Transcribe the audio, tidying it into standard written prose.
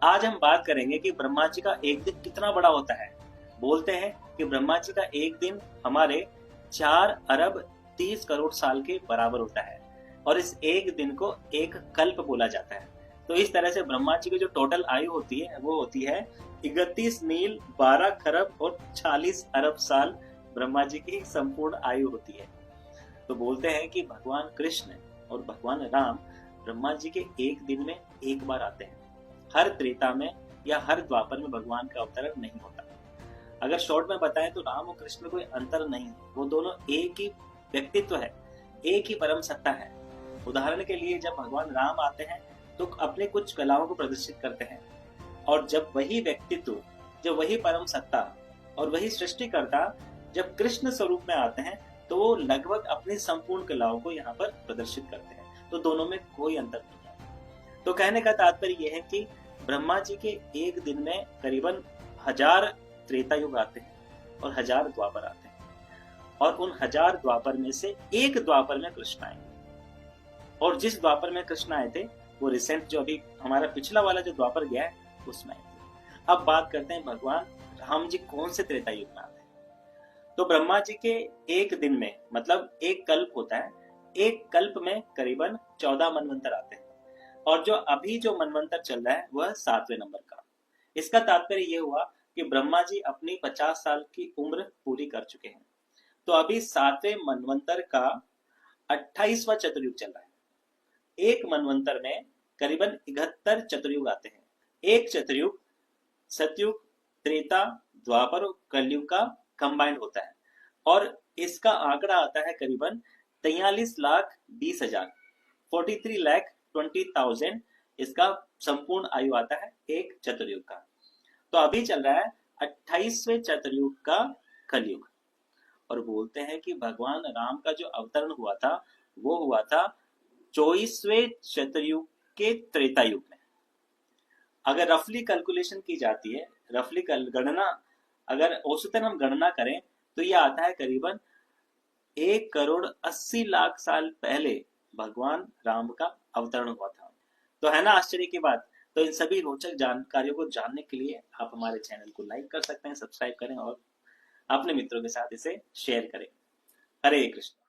आज हम बात करेंगे कि ब्रह्मा जी का एक दिन कितना बड़ा होता है। बोलते हैं कि ब्रह्मा जी का एक दिन हमारे 4 अरब 30 करोड़ साल के बराबर होता है और इस एक दिन को एक कल्प बोला जाता है। तो इस तरह से ब्रह्मा जी की जो टोटल आयु होती है वो होती है 31 नील 12 खरब और 40 अरब साल। ब्रह्मा जी की संपूर्ण आयु होती है। तो बोलते हैं कि भगवान कृष्ण और भगवान राम ब्रह्मा जी के एक दिन में एक बार आते हैं। हर त्रेता में या हर द्वापर में भगवान का अवतरण नहीं होता। अगर शॉर्ट में बताएं तो राम और कृष्ण में कोई अंतर नहीं है, वो दोनों एक ही व्यक्तित्व है, एक ही परम सत्ता है। उदाहरण के लिए जब भगवान राम आते हैं तो अपने कुछ कलाओं को प्रदर्शित करते हैं, और जब वही व्यक्तित्व, जब वही परम सत्ता और वही सृष्टिकर्ता जब कृष्ण स्वरूप में आते हैं तो वो लगभग अपनी संपूर्ण कलाओं को यहाँ पर प्रदर्शित करते हैं। तो दोनों में कोई अंतर नहीं है। तो कहने का तात्पर्य यह है कि ब्रह्मा जी के एक दिन में करीबन 1000 त्रेता युग आते हैं और 1000 द्वापर आते हैं, और उन 1000 द्वापर में से एक द्वापर में कृष्ण आए, और जिस द्वापर में कृष्ण आए थे वो रिसेंट जो अभी हमारा पिछला वाला जो द्वापर गया है उसमें आए थे। अब बात करते हैं भगवान राम जी कौन से त्रेता युग में आते हैं। तो ब्रह्मा जी के एक दिन में मतलब एक कल्प होता है, एक कल्प में करीबन 14 मनवंतर आते हैं, और जो अभी जो मनवंतर चल रहा है वह 7वें नंबर का। इसका तात्पर्य यह हुआ कि ब्रह्मा जी अपनी 50 साल की उम्र पूरी कर चुके हैं। तो अभी 7वें मनवंतर का 28वां चतुर्युग चल रहा है। एक मनवंतर में करीबन 71 चतुर्युग आते हैं। एक चतुर्युग सतयुग, त्रेता, द्वापर और कलयुग का कंबाइंड होता है, और इसका आंकड़ा आता है करीबन 43,20,000, 43,20,000 इसका संपूर्ण आयु आता है एक चतुर्युग का। तो अभी चल रहा है 28वें चतुर्युग का कलयुग, और बोलते हैं कि भगवान राम का जो अवतरण हुआ था वो हुआ था 24वें चतुर्युग के त्रेता युग में। अगर रफली कैलकुलेशन की जाती है, रफली गणना, अगर औसतन हम गणना करें तो यह आता है करीबन 1,80,00,000 साल पहले भगवान राम का अवतरण हुआ था। तो है ना आश्चर्य की बात। तो इन सभी रोचक जानकारियों को जानने के लिए आप हमारे चैनल को लाइक कर सकते हैं, सब्सक्राइब करें और अपने मित्रों के साथ इसे शेयर करें। हरे कृष्ण।